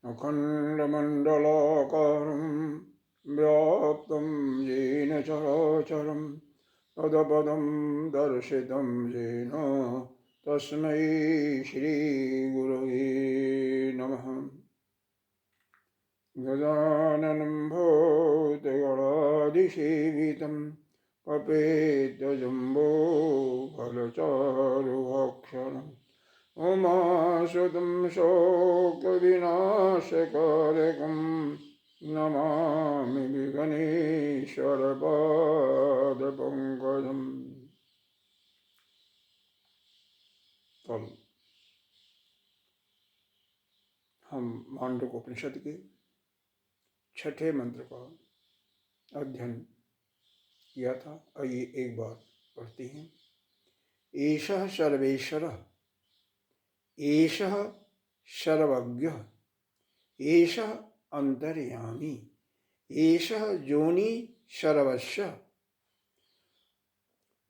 अखण्डमण्डलाकारं व्याप्तं येन चराचरं तदपदं दर्शितं येन तस्मै श्रीगुरवे नमः। गजाननं भूतगणाधिसेवितं कपेतजम्बोफलचारुभक्षणम् उमासुतं शोकविनाशकारकं नमामि विघ्नेश्वरपादपङ्कजम्। कल हम मांडूक्य उपनिषद के छठे मंत्र का अध्ययन किया था। आइए एक बार पढ़ते हैं। एषः सर्वेश्वरः, एषः सर्वज्ञः, एषः अंतर्यामी, एषः योनि सर्वस्य,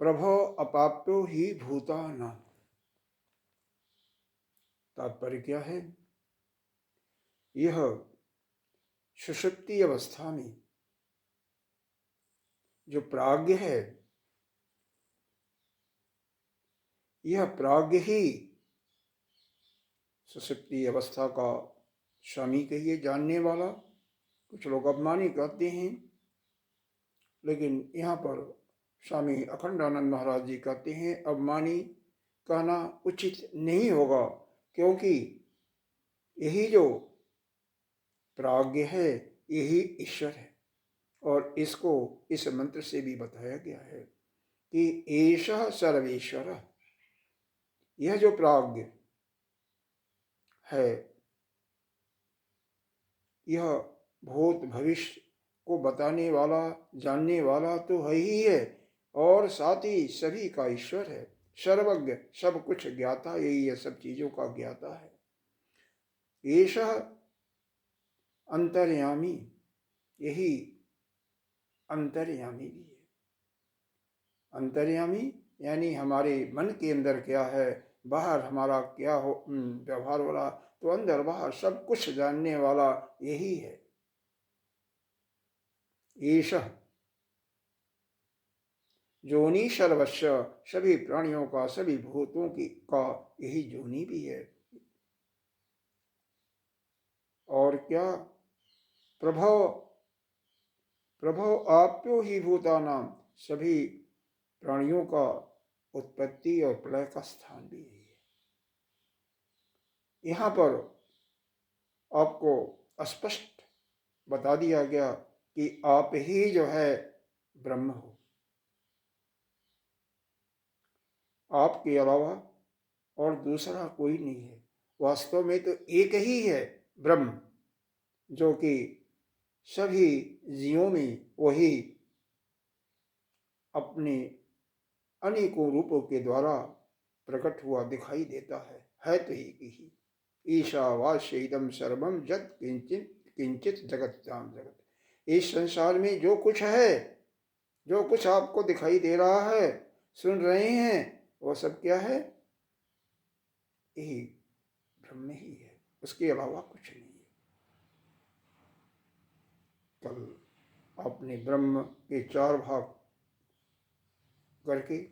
प्रभो अपाप्यो हि भूतानां। तात्पर्य क्या है? यह सुषुप्ति अवस्था में जो प्राज्ञ है, यह प्राज्ञ ही सुषुप्ति अवस्था का स्वामी कहिए, जानने वाला। कुछ लोग अभिमानी कहते हैं, लेकिन यहाँ पर स्वामी अखंडानंद महाराज जी कहते हैं अभिमानी कहना उचित नहीं होगा, क्योंकि यही जो प्राज्ञ है यही ईश्वर है। और इसको इस मंत्र से भी बताया गया है कि एषः सर्वेश्वर, यह जो प्राज्ञ है यह भूत भविष्य को बताने वाला, जानने वाला तो है ही है, और साथ ही सभी का ईश्वर है। सर्वज्ञ, सब कुछ ज्ञाता, यही है, सब चीजों का ज्ञाता है। एषः अंतर्यामी, यही अंतर्यामी भी है। अंतर्यामी यानी हमारे मन के अंदर क्या है, बाहर हमारा क्या हो व्यवहार हो रहा, तो अंदर बाहर सब कुछ जानने वाला यही है। एषः जोनि सर्वस्व, सभी प्राणियों का, सभी भूतों की का यही जोनि भी है। और क्या? प्रभव, प्रभव आप्यो ही भूतानां, सभी प्राणियों का उत्पत्ति और प्रलय का स्थान भी यही है। यहाँ पर आपको स्पष्ट बता दिया गया कि आप ही जो है ब्रह्म हो, आपके अलावा और दूसरा कोई नहीं है। वास्तव में तो एक ही है ब्रह्म, जो कि सभी जीवों में वही अपने अनेकों रूपों के द्वारा प्रकट हुआ दिखाई देता है तो एक ही। ईशावास्य इदं सर्वं जगत किंचित किंचित जगत्याम जगत। इस संसार में जो कुछ है, जो कुछ आपको दिखाई दे रहा है, सुन रहे हैं, वो सब क्या है? यही ब्रह्म ही है, उसके अलावा कुछ नहीं है। कल आपने ब्रह्म के चार भाग करके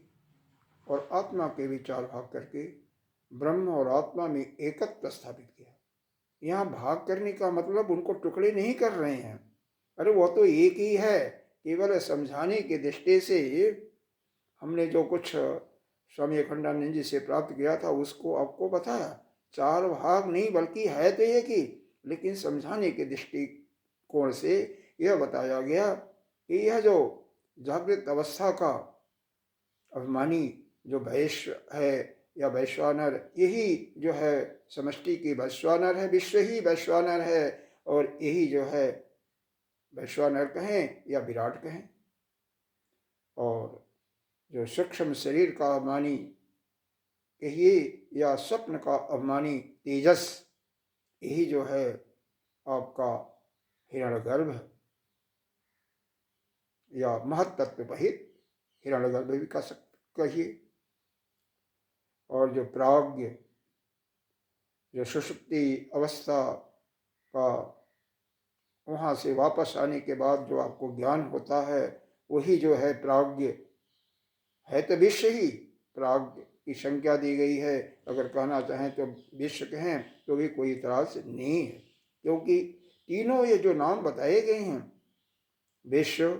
और आत्मा के भी चार भाग करके ब्रह्म और आत्मा में एकत्व स्थापित किया। यहाँ भाग करने का मतलब उनको टुकड़े नहीं कर रहे हैं, अरे वो तो एक ही है। केवल समझाने की दृष्टि से हमने जो कुछ स्वामी अखंडानंद जी से प्राप्त किया था उसको आपको बताया। चार भाग नहीं, बल्कि है तो एक ही, लेकिन समझाने के दृष्टिकोण से यह बताया गया कि यह जो जागृत अवस्था का अभिमानी जो वैश्य है, या वैश्वानर, यही जो है समष्टि की वैश्वानर है, विश्व ही वैश्वानर है, और यही जो है वैश्वानर कहें या विराट कहें। और जो सूक्ष्म शरीर का अभिमानी कहिए या स्वप्न का अभिमानी तेजस, यही जो है आपका हिरण्यगर्भ या महत्तत्व वहित हिरण्यगर्भ भी कहिए। और जो प्राज्ञ, जो सुषुप्ति अवस्था का वहाँ से वापस आने के बाद जो आपको ज्ञान होता है, वही जो है प्राज्ञ है। तो विश्व ही प्राज्ञ की संज्ञा दी गई है। अगर कहना चाहें तो विश्व कहें तो भी कोई इतराज नहीं है, क्योंकि तीनों ये जो नाम बताए गए हैं, विश्व,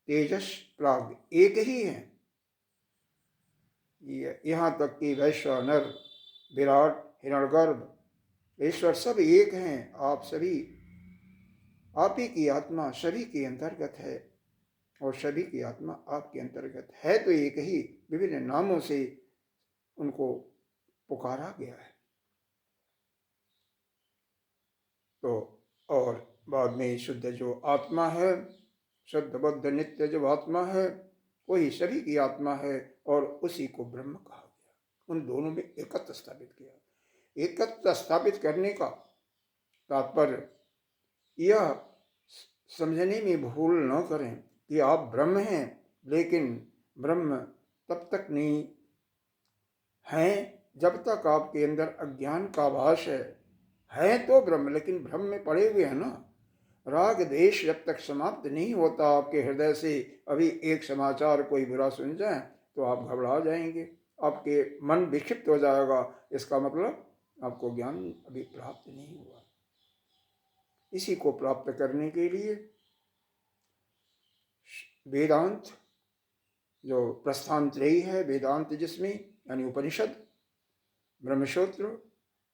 तेजस, प्राज्ञ, एक ही है। यहाँ तक कि वैश्वानर, विराट, हिरण्यगर्भ, ईश्वर सब एक हैं। आप सभी, आप ही की आत्मा सभी के अंतर्गत है, और सभी की आत्मा आपके अंतर्गत है। तो एक ही, विभिन्न नामों से उनको पुकारा गया है। तो और बाद में शुद्ध जो आत्मा है, शुद्ध बुद्ध नित्य जो आत्मा है, वही सभी की आत्मा है, और उसी को ब्रह्म कहा गया। उन दोनों में एकत्व स्थापित किया। एकत्व स्थापित करने का तात्पर्य यह समझने में भूल न करें कि आप ब्रह्म हैं, लेकिन ब्रह्म तब तक नहीं हैं जब तक आपके अंदर अज्ञान का आभास है तो ब्रह्म, लेकिन भ्रम में पड़े हुए हैं ना। राग देश जब तक समाप्त नहीं होता आपके हृदय से, अभी एक समाचार कोई बुरा सुन जाए तो आप घबरा जाएंगे, आपके मन विक्षिप्त हो जाएगा। इसका मतलब आपको ज्ञान अभी प्राप्त नहीं हुआ। इसी को प्राप्त करने के लिए वेदांत, जो प्रस्थान त्रयी है, वेदांत जिसमें यानी उपनिषद, ब्रह्मसूत्र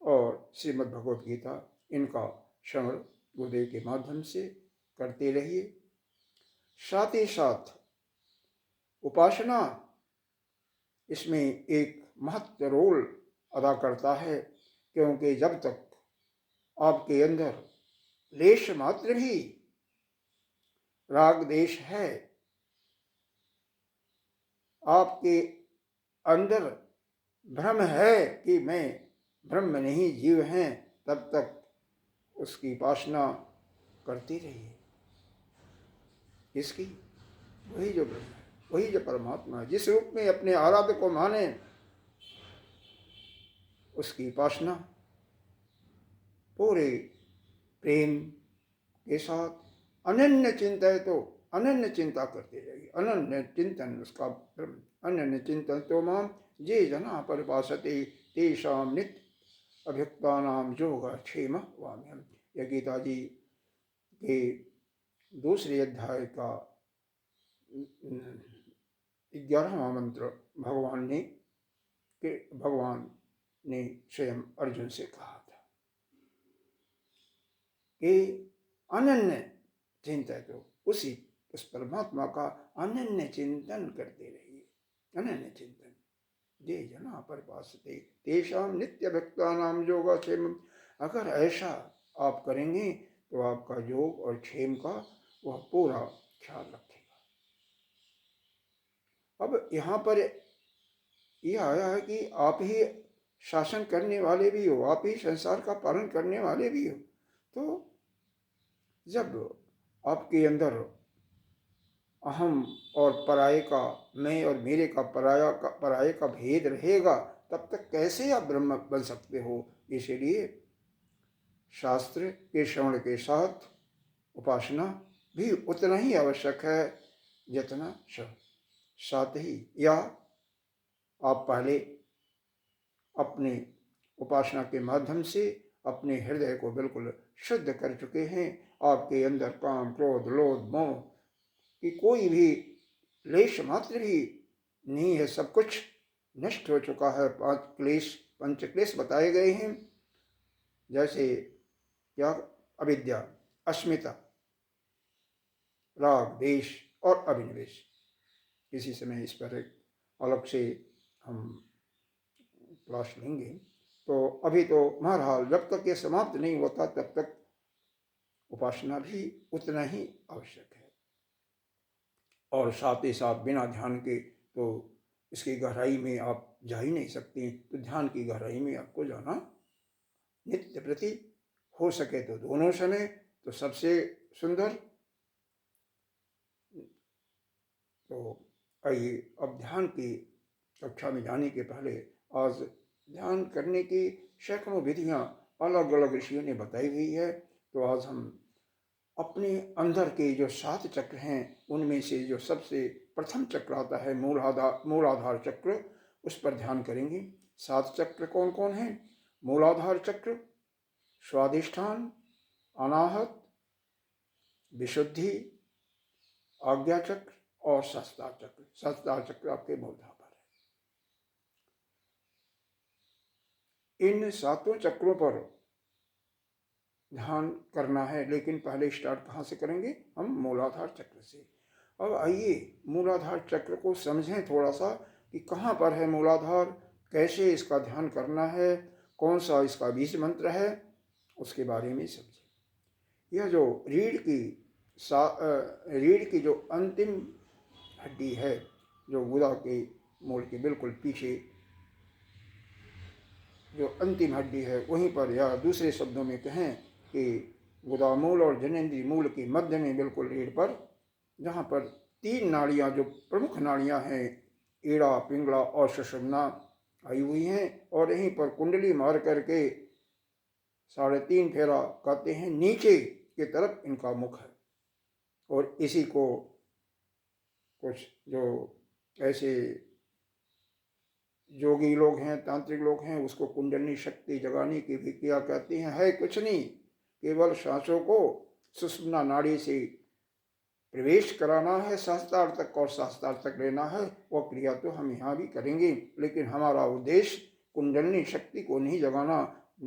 और श्रीमद् भगवत गीता, इनका श्रवण गुरुदेव के माध्यम से करते रहिए। साथ ही साथ उपासना इसमें एक महत्व रोल अदा करता है, क्योंकि जब तक आपके अंदर लेश मात्र भी राग देश है, आपके अंदर भ्रम है कि मैं ब्रह्म नहीं जीव हैं, तब तक उसकी उपासना करती रहिए। इसकी वही जो ब्रह्म है, वही जो परमात्मा है, जिस रूप में अपने आराध्य को माने, उसकी उपासना पूरे प्रेम के साथ अनन्य चिंता है तो अनन्य चिंता करते रहिए। अनन्य चिंतन उसका ब्रह्म, अनन्य चिंतन तो माम जे जना परिभाषते तेषाम नित्य अभियुक्तानाम योगक्षेम वाम्यहम्। यह गीता जी के दूसरे अध्याय का 11वां मंत्र भगवान ने स्वयं अर्जुन से कहा था कि अनन्य चिंतन, तो उस परमात्मा का अनन्य चिंतन करते रहिए। अनन्य चिंतन जे जना परिभाषते तेषाम नित्य भक्तानाम योगक्षेम। अगर ऐसा आप करेंगे तो आपका योग और क्षेम का वह पूरा ख्याल रखेगा। अब यहाँ पर यह आया है कि आप ही शासन करने वाले भी हो, आप ही संसार का पालन करने वाले भी हो। तो जब आपके अंदर अहम और पराये का, मैं और मेरे का, पराये का भेद रहेगा, तब तक कैसे आप ब्रह्म बन सकते हो। इसलिए शास्त्र के श्रवण के साथ उपासना भी उतना ही आवश्यक है जितना श्रवण। साथ ही या आप पहले अपने उपासना के माध्यम से अपने हृदय को बिल्कुल शुद्ध कर चुके हैं। आपके अंदर काम, क्रोध, लोभ, मोह कि कोई भी लेश मात्र भी नहीं है, सब कुछ नष्ट हो चुका है। पंच क्लेश बताए गए हैं, जैसे क्या, अविद्या, अस्मिता, राग, देश और अभिनिवेश। किसी समय इस पर अलग से हम क्लास लेंगे। तो अभी तो बहरहाल जब तक ये समाप्त नहीं होता तब तक उपासना भी उतना ही आवश्यक है। और साथ ही साथ बिना ध्यान के तो इसकी गहराई में आप जा ही नहीं सकते। तो ध्यान की गहराई में आपको जाना नित्य प्रति, हो सके तो दोनों समय तो सबसे सुंदर। तो आइए अब ध्यान की कक्षा में जाने के पहले आज ध्यान करने की सैकड़ों विधियां अलग अलग ऋषियों ने बताई हुई है। तो आज हम अपने अंदर के जो 7 चक्र हैं उनमें से जो सबसे प्रथम चक्र आता है मूलाधार चक्र, उस पर ध्यान करेंगे। 7 चक्र कौन कौन हैं? मूलाधार चक्र, स्वादिष्ठान, अनाहत, विशुद्धि, आज्ञा चक्र और सहस्त्रार चक्र। सहस्त्रार चक्र आपके मूलाधार पर है। इन 7 चक्रों पर ध्यान करना है, लेकिन पहले स्टार्ट कहाँ से करेंगे? हम मूलाधार चक्र से। अब आइए मूलाधार चक्र को समझें थोड़ा सा कि कहाँ पर है मूलाधार, कैसे इसका ध्यान करना है, कौन सा इसका बीज मंत्र है, उसके बारे में समझें। यह जो रीढ़ की जो अंतिम हड्डी है, जो गुदा के मूल के बिल्कुल पीछे जो अंतिम हड्डी है वहीं पर, या दूसरे शब्दों में कहें कि गुदामूल और जनेंद्रीय मूल के मध्य में बिल्कुल रीढ़ पर, जहाँ पर 3 नाड़ियाँ जो प्रमुख नाड़ियाँ हैं, ईड़ा, पिंगला और सुषुम्ना आई हुई हैं, और यहीं पर कुंडली मार करके 3.5 फेरा कहते हैं, नीचे की तरफ इनका मुख है। और इसी को कुछ जो ऐसे योगी लोग हैं, तांत्रिक लोग हैं, उसको कुंडली शक्ति जगाने की भी क्रिया कहते हैं। है कुछ नहीं, केवल सांसों को सुषुम्ना नाड़ी से प्रवेश कराना है सहस्त्रार तक, और सहस्त्रार तक लेना है। वो क्रिया तो हम यहाँ भी करेंगे, लेकिन हमारा उद्देश्य कुंडली शक्ति को नहीं जगाना,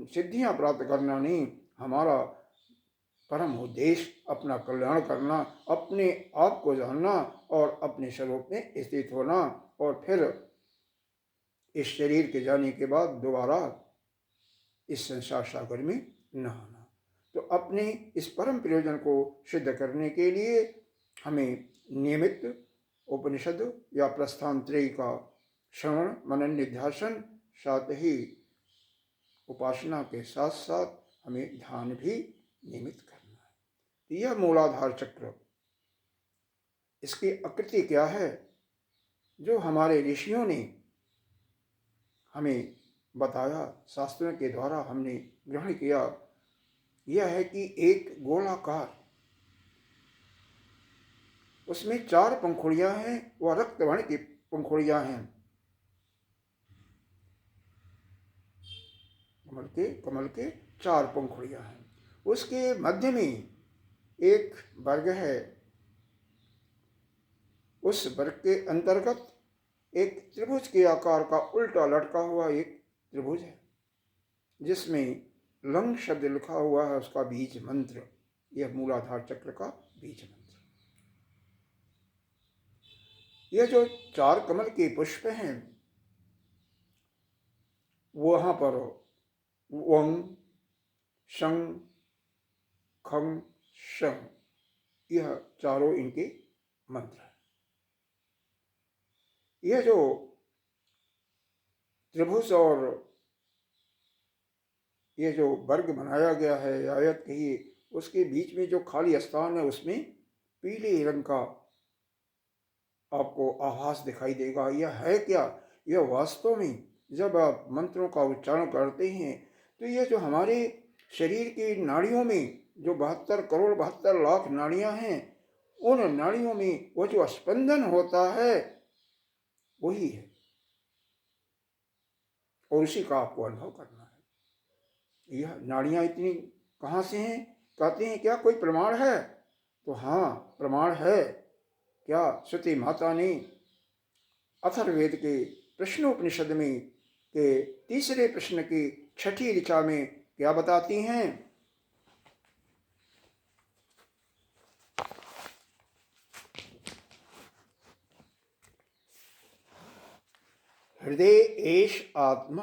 सिद्धियाँ प्राप्त करना नहीं। हमारा परम उद्देश्य अपना कल्याण करना, अपने आप को जानना और अपने स्वरूप में स्थित होना, और फिर इस शरीर के जाने के बाद दोबारा इस संसार सागर में नहाना। तो अपने इस परम प्रयोजन को सिद्ध करने के लिए हमें नियमित उपनिषद या प्रस्थान त्रयी का श्रवण, मनन, निध्यासन, साथ ही उपासना के साथ साथ हमें ध्यान भी नियमित करना है। यह मूलाधार चक्र, इसकी आकृति क्या है जो हमारे ऋषियों ने हमें बताया, शास्त्रों के द्वारा हमने ग्रहण किया, यह है कि एक गोलाकार, उसमें 4 पंखुड़ियां हैं, वह रक्त वर्ण की पंखुड़ियां हैं। कमल के 4 पंखुड़ियां हैं। उसके मध्य में एक वर्ग है, उस वर्ग के अंतर्गत एक त्रिभुज के आकार का उल्टा लटका हुआ एक त्रिभुज है, जिसमें लंग शब्द लिखा हुआ है, उसका बीज मंत्र। यह मूलाधार चक्र का बीज मंत्र। यह जो 4 कमल के पुष्प हैं, वहां पर वंग, शंग, खंग, शंग, यह चारों इनके मंत्र हैं। यह जो त्रिभुज और यह जो वर्ग बनाया गया है, आयत कहिए, उसके बीच में जो खाली स्थान है, उसमें पीले रंग का आपको आभास दिखाई देगा। यह है क्या? यह वास्तव में जब आप मंत्रों का उच्चारण करते हैं तो यह जो हमारे शरीर की नाड़ियों में जो 72 करोड़ 72 लाख नाड़ियां हैं, उन नाड़ियों में वो जो स्पंदन होता है वही है, और उसी का आपको अनुभव करना है। यह नाड़ियां इतनी कहाँ से हैं? कहते हैं क्या कोई प्रमाण है? तो हाँ, प्रमाण है। क्या? श्रुति माता ने अथर्ववेद के प्रश्नोपनिषद में के 3रे प्रश्न की 6ठी ऋचा में क्या बताती हैं? हृदय एष आत्मा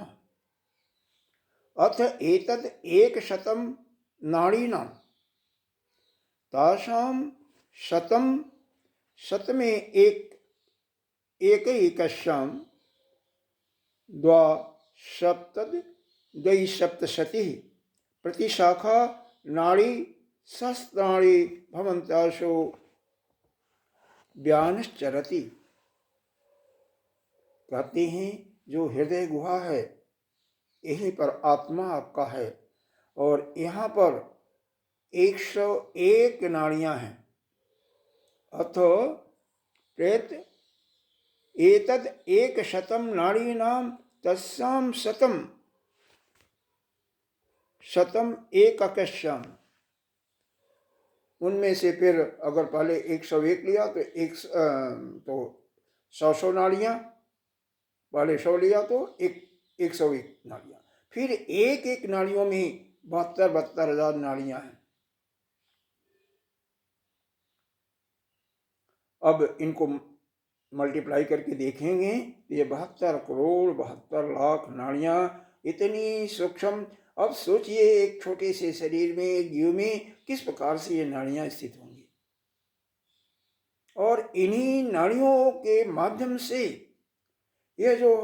अथ एतद् एकशतं नाड़ीनां तासां शतं शतमे एकैकस्यां द्विसप्ततिः प्रतिशाखा नाड़ी सहस्राणि भवन्तासु व्यानश्चरति। कहते हैं जो हृदय गुहा है यहीं पर आत्मा आपका है और यहाँ पर 101 नाड़ियाँ हैं। अथ प्रेत एतद् एकशतं नाड़ीनां तस्यां शतम् एककस्यां, उनमें से फिर अगर पहले 101 लिया तो 100 नाड़ियाँ, पहले 100 लिया तो 101 नाड़ियाँ, फिर एक एक नाड़ियों में 72,000 नाड़ियाँ हैं। अब इनको मल्टीप्लाई करके देखेंगे तो ये 72 करोड़ 72 लाख नाड़ियाँ इतनी सूक्ष्म। अब सोचिए एक छोटे से शरीर में, एक जीव में किस प्रकार से ये नाड़ियाँ स्थित होंगी और इन्हीं नाड़ियों के माध्यम से यह जो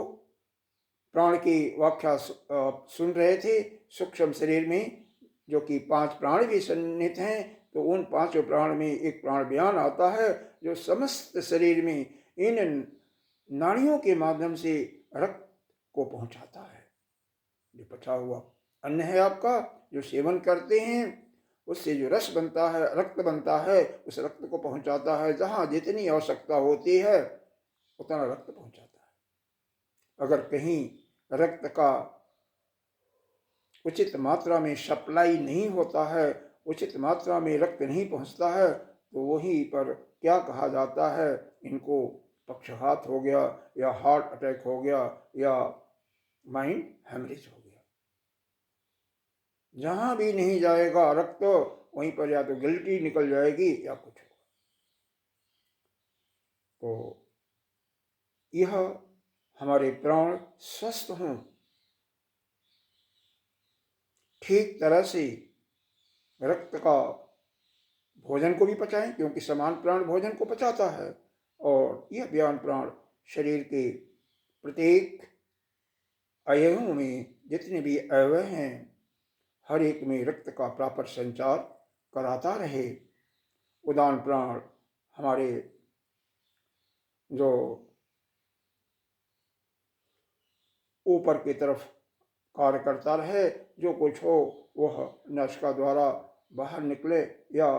प्राण की व्याख्या सुन रहे थे, सूक्ष्म शरीर में जो कि 5 प्राण भी सन्निहित हैं, तो उन 5 प्राण में एक प्राण बयान आता है जो समस्त शरीर में इन नाड़ियों के माध्यम से रक्त को पहुंचाता है। जो पचा हुआ अन्न है आपका, जो सेवन करते हैं उससे जो रस बनता है, रक्त बनता है, उस रक्त को पहुंचाता है। जहाँ जितनी आवश्यकता होती है उतना रक्त पहुंचाता है। अगर कहीं रक्त का उचित मात्रा में सप्लाई नहीं होता है, उचित मात्रा में रक्त नहीं पहुंचता है, तो वहीं पर क्या कहा जाता है, इनको पक्षघात हो गया या हार्ट अटैक हो गया या माइंड हेमरेज हो गया। जहां भी नहीं जाएगा रक्त वहीं पर या तो गिल्टी निकल जाएगी या कुछ होगा। तो यह हमारे प्राण स्वस्थ हों, ठीक तरह से रक्त का भोजन को भी पचाएं, क्योंकि समान प्राण भोजन को पचाता है, और यह बयान प्राण शरीर के प्रत्येक अवयवों में जितने भी अवयव हैं हर एक में रक्त का प्रॉपर संचार कराता रहे। उदान प्राण हमारे जो ऊपर की तरफ कार्य करता रहे, जो कुछ हो वह नासिका द्वारा बाहर निकले, या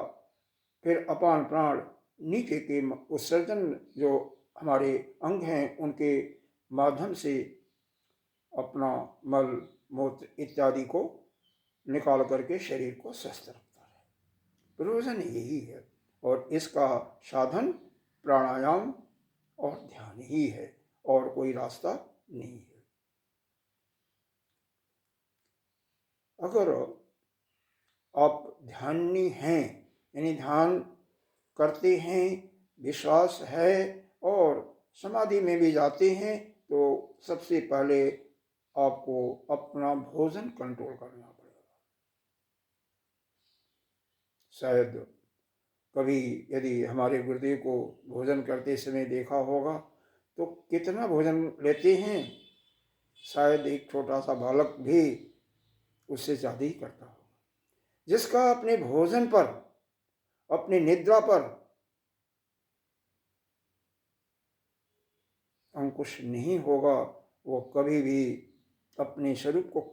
फिर अपान प्राण नीचे के उत्सर्जन जो हमारे अंग हैं उनके माध्यम से अपना मल मूत्र इत्यादि को निकाल करके शरीर को स्वस्थ रखता है। प्रयोजन यही है, और इसका साधन प्राणायाम और ध्यान ही है, और कोई रास्ता नहीं है। अगर आप ध्यानी हैं, यानी ध्यान करते हैं, विश्वास है और समाधि में भी जाते हैं, तो सबसे पहले आपको अपना भोजन कंट्रोल करना पड़ेगा। शायद कभी यदि हमारे गुरुदेव को भोजन करते समय देखा होगा तो कितना भोजन लेते हैं, शायद एक छोटा सा बालक भी उससे ज़्यादा ही करता होगा। जिसका अपने भोजन पर, अपनी निद्रा पर अंकुश नहीं होगा, वो कभी भी अपने स्वरूप को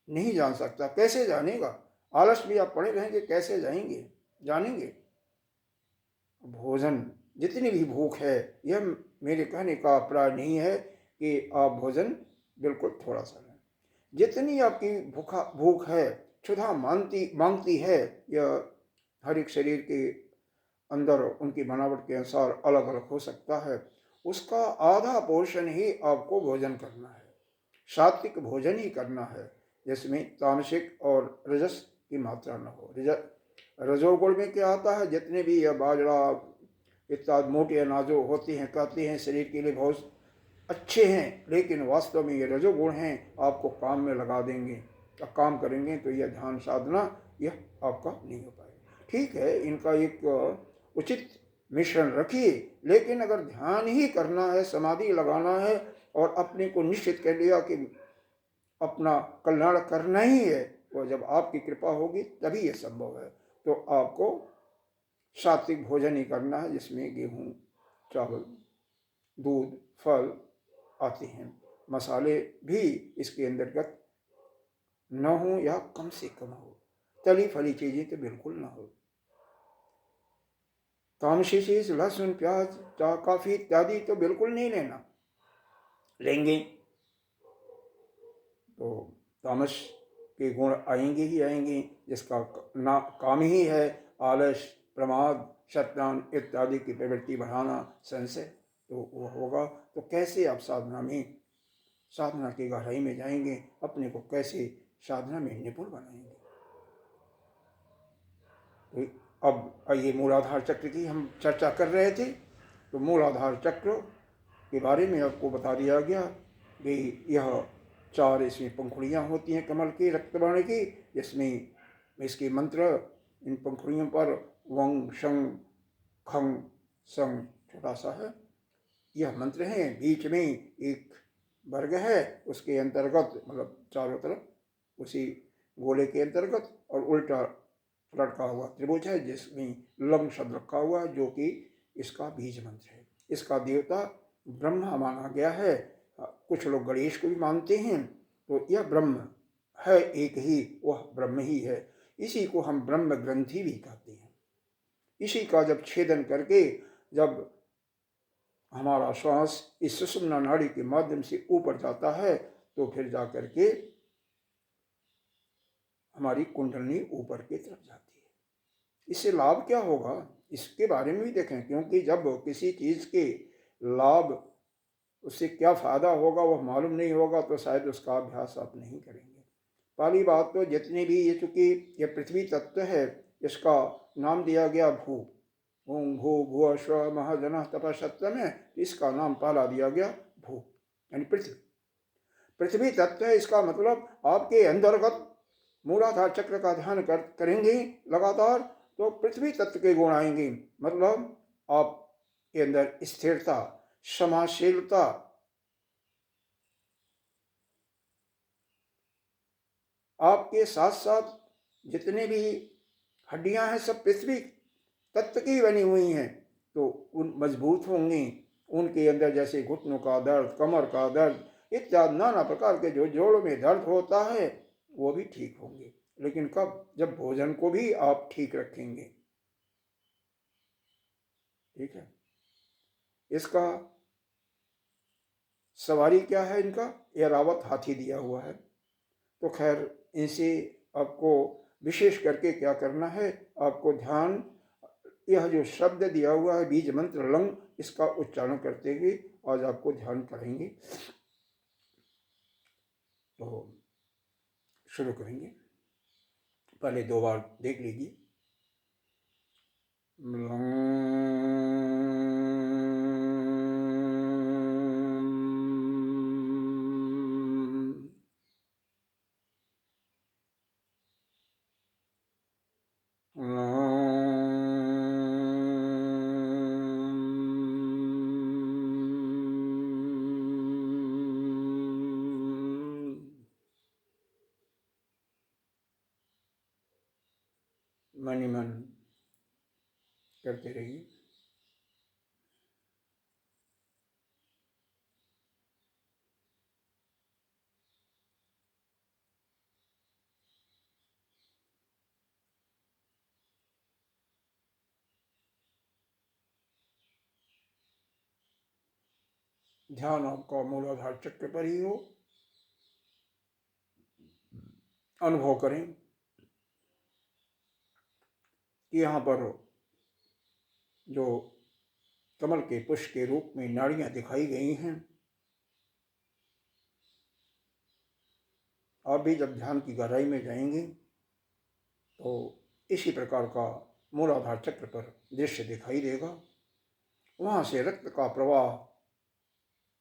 नहीं जान सकता। कैसे जानेगा? आलस भी आप पड़े रहेंगे, कैसे जानेंगे? भोजन, जितनी भी भूख है, यह मेरे कहने का अभिप्राय नहीं है कि आप भोजन बिल्कुल थोड़ा सा लें। जितनी आपकी भूख है, क्षुधा मांगती है, यह हर एक शरीर के अंदर उनकी बनावट के अनुसार अलग अलग हो सकता है, उसका आधा पोर्शन ही आपको भोजन करना है। सात्विक भोजन ही करना है, जिसमें तामसिक और रजस की मात्रा न हो। रजोगुण में क्या आता है, जितने भी यह बाजरा इत्यादि मोटे अनाजो होते हैं, कहते हैं शरीर के लिए बहुत अच्छे हैं, लेकिन वास्तव में ये रजोगुण हैं, आपको काम में लगा देंगे। काम करेंगे तो यह ध्यान साधना यह आपका नहीं हो पाएगा। ठीक है, इनका एक उचित मिश्रण रखिए, लेकिन अगर ध्यान ही करना है, समाधि लगाना है और अपने को निश्चित कर लिया कि अपना कल्याण करना ही है, वो जब आपकी कृपा होगी तभी यह संभव है। तो आपको सात्विक भोजन ही करना है, जिसमें गेहूँ, चावल, दूध, फल आते हैं। मसाले भी इसके अंतर्गत न हो या कम से कम हो। तली फली चीजें तो बिल्कुल ना हो। तामसी चीज लहसुन, प्याज, चाय, कॉफी इत्यादि तो बिल्कुल नहीं लेना। लेंगे तो तामस के गुण आएंगे ही आएंगे, जिसका ना काम ही है आलस, प्रमाद, शैतान इत्यादि की प्रवृत्ति बढ़ाना, संशय, तो वो होगा। तो कैसे आप साधना की गहराई में जाएंगे, अपने को कैसे साधना में निपुण बनाएंगे। तो अब आइए, मूलाधार चक्र की हम चर्चा कर रहे थे। तो मूलाधार चक्र के बारे में आपको बता दिया गया कि यह 4 इसमें पंखुड़ियाँ होती हैं कमल की, रक्तवर्ण की, जिसमें इसके मंत्र इन पंखुड़ियों पर वंग, शंग, खंग, संग छोटा सा है, यह मंत्र है। बीच में एक वर्ग है, उसके अंतर्गत मतलब चारों तरफ उसी गोले के अंतर्गत और उल्टा लटका हुआ त्रिभुज है, जिसमें लंग शब्द रखा हुआ है, जो कि इसका बीज मंत्र है। इसका देवता ब्रह्मा माना गया है। कुछ लोग गणेश को भी मानते हैं। तो यह ब्रह्म है, एक ही वह ब्रह्म ही है। इसी को हम ब्रह्म ग्रंथि भी कहते हैं। इसी का जब छेदन करके जब हमारा श्वास इस सुषुम्ना नाड़ी के माध्यम से ऊपर जाता है, तो फिर जाकर के हमारी कुंडलनी ऊपर की तरफ जाती है। इससे लाभ क्या होगा, इसके बारे में भी देखें, क्योंकि जब किसी चीज के लाभ, उससे क्या फायदा होगा वह मालूम नहीं होगा, तो शायद उसका अभ्यास आप नहीं करेंगे। पहली बात तो जितने भी ये, चूंकि ये पृथ्वी तत्व है, इसका नाम दिया गया भू। ओम भू भुव स्व महाजन तपसत्व में इसका नाम पहला दिया गया भू, यानी पृथ्वी। पृथ्वी तत्व है, इसका मतलब आपके अंतर्गत मूलाधार चक्र का ध्यान करेंगे लगातार, तो पृथ्वी तत्व के गुण आएंगे। मतलब आपके अंदर स्थिरता, समाशीलता, आपके साथ साथ जितने भी हड्डियां हैं सब पृथ्वी तत्व की बनी हुई हैं, तो उन मजबूत होंगी। उनके अंदर जैसे घुटनों का दर्द, कमर का दर्द इत्यादि नाना प्रकार के जो जोड़ों में दर्द होता है, वो भी ठीक होंगे। लेकिन कब, जब भोजन को भी आप ठीक रखेंगे। ठीक है, इसका सवारी क्या है, इनका ऐरावत हाथी दिया हुआ है। तो खैर, इनसे आपको विशेष करके क्या करना है, आपको ध्यान, यह जो शब्द दिया हुआ है बीज मंत्र लंग, इसका उच्चारण करते हुए आज आपको ध्यान करेंगे। तो शुरू करेंगे। पहले 2 बार देख लीजिए। मन ही मन करते रहिए। ध्यान आपका मूलाधार चक्र पर ही हो। अनुभव करें कि यहाँ पर जो कमल के पुष्प के रूप में नाड़ियां दिखाई गई हैं, आप भी जब ध्यान की गहराई में जाएंगे तो इसी प्रकार का मूलाधार चक्र पर दृश्य दिखाई देगा। वहाँ से रक्त का प्रवाह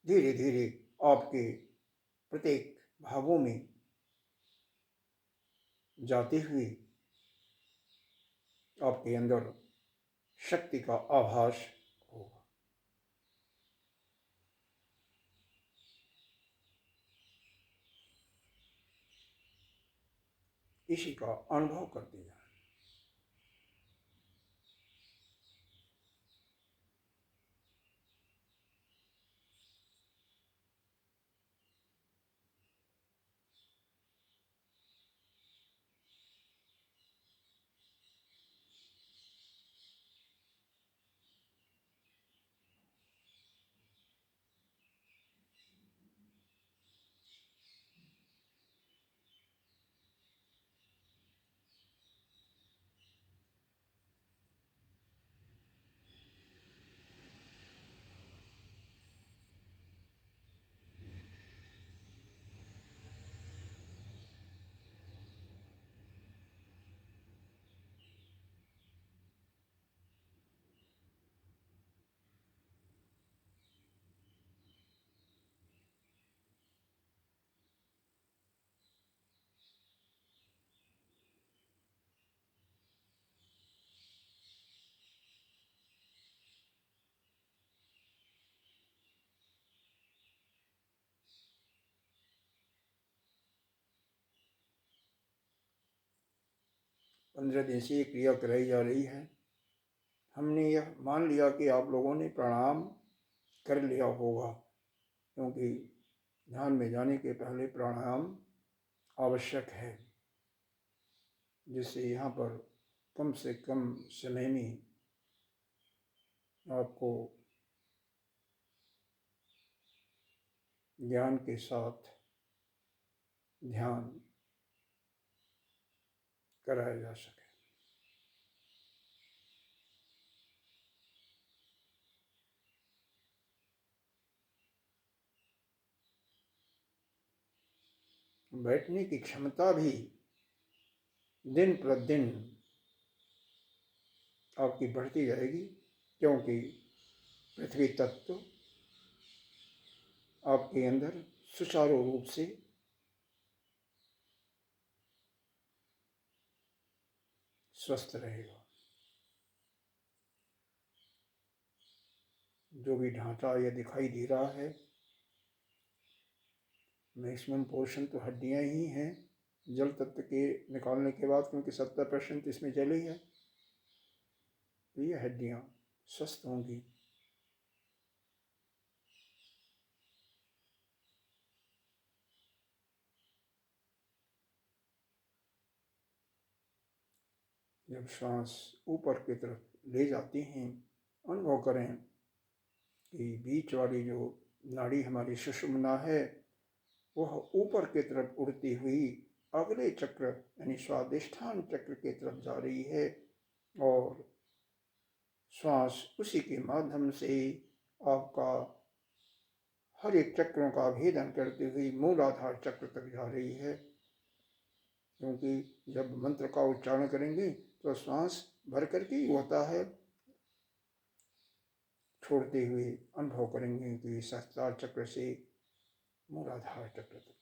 धीरे धीरे आपके प्रत्येक भागों में जाते हुए आपके अंदर शक्ति का आभास होगा। इसी का अनुभव करते जाएं। पंद्रह दिन से ये क्रिया कराई जा रही है। हमने यह मान लिया कि आप लोगों ने प्रणाम कर लिया होगा, क्योंकि ध्यान में जाने के पहले प्राणायाम आवश्यक है, जिससे यहाँ पर कम से कम समय में आपको ज्ञान के साथ ध्यान कराया जा सके। बैठने की क्षमता भी दिन प्रतिदिन आपकी बढ़ती जाएगी, क्योंकि पृथ्वी तत्व आपके अंदर सुचारू रूप से स्वस्थ रहेगा। जो भी ढांचा यह दिखाई दे रहा है, मैक्सिमम पोर्शन तो हड्डियां ही हैं जल तत्व के निकालने के बाद, क्योंकि 70% इसमें जल ही है। तो ये हड्डियां स्वस्थ होंगी। जब श्वास ऊपर की तरफ ले जाते हैं, अनुभव करें कि बीच वाली जो नाड़ी हमारी सुषुम्ना है, वह ऊपर की तरफ उड़ती हुई अगले चक्र यानी स्वादिष्ठान चक्र की तरफ जा रही है, और श्वास उसी के माध्यम से आपका हर एक चक्रों का भेदन करते हुए मूलाधार चक्र तक जा रही है। क्योंकि जब मंत्र का उच्चारण करेंगे तो श्वास भर करके ही होता है, छोड़ते हुए अनुभव करेंगे कि सहस्त्रार चक्र से मूलाधार चक्र तक।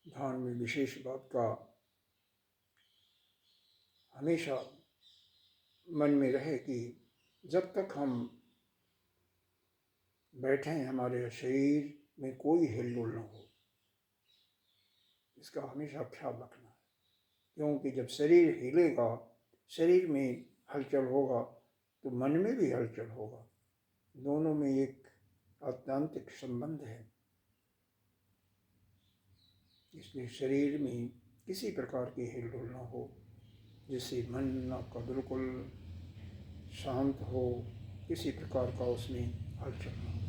ध्यान में विशेष बात का हमेशा मन में रहे कि जब तक हम बैठे हैं, हमारे शरीर में कोई हिलडुल न हो, इसका हमेशा ख्याल रखना है। क्योंकि जब शरीर हिलेगा, शरीर में हलचल होगा, तो मन में भी हलचल होगा। दोनों में एक आत्यांतिक संबंध है। इसलिए शरीर में किसी प्रकार की हिलडुल न हो, जिससे मन आपका बिल्कुल शांत हो, किसी प्रकार का उसमें हलचल न हो।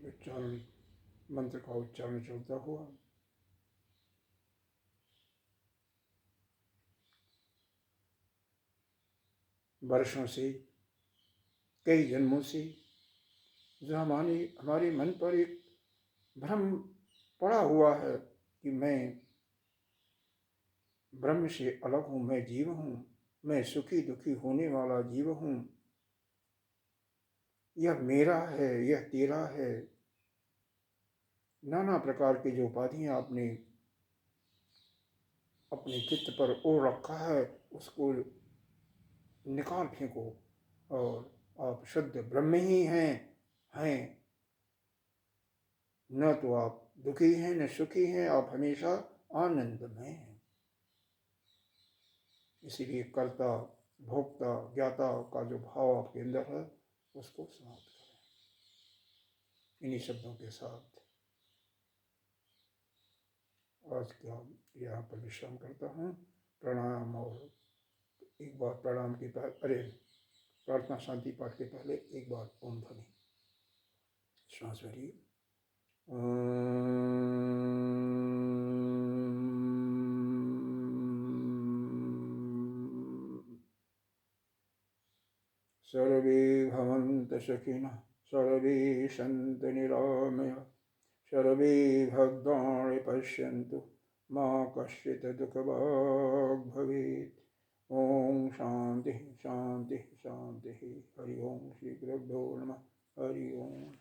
उच्चारण, मंत्र का उच्चारण चलता हुआ वर्षों से, कई जन्मों से जो हमारे मन पर एक भ्रम पड़ा हुआ है कि मैं ब्रह्म से अलग हूँ, मैं जीव हूँ, मैं सुखी दुखी होने वाला जीव हूँ, यह मेरा है, यह तेरा है, नाना प्रकार की जो उपाधियाँ आपने अपने चित्त पर ओढ़ रखा है, उसको निकाल फेंको और आप शुद्ध ब्रह्म ही हैं। न तो आप दुखी हैं न सुखी हैं, आप हमेशा आनंदमय हैं। इसीलिए कर्ता भोक्ता ज्ञाता का जो भाव आपके अंदर है, उसको समाप्त करें। इन्हीं शब्दों के साथ आज का यहाँ पर विश्राम करता हूँ। प्रणाम। और एक बार प्रणाम के पहले, प्रार्थना शांति पाठ के पहले एक बार ओम ध्वनि श्वास भरिए। सर्वे भवन्तु सुखिनः, सर्वे सन्तु निरामयाः, सर्वे भद्राणि पश्यन्तु मा कश्चित् दुःखभाग् भवेत्। ओम शांति शांति शांति। हरि ओम। श्री गुरुभ्यो नमः। हरि ओम।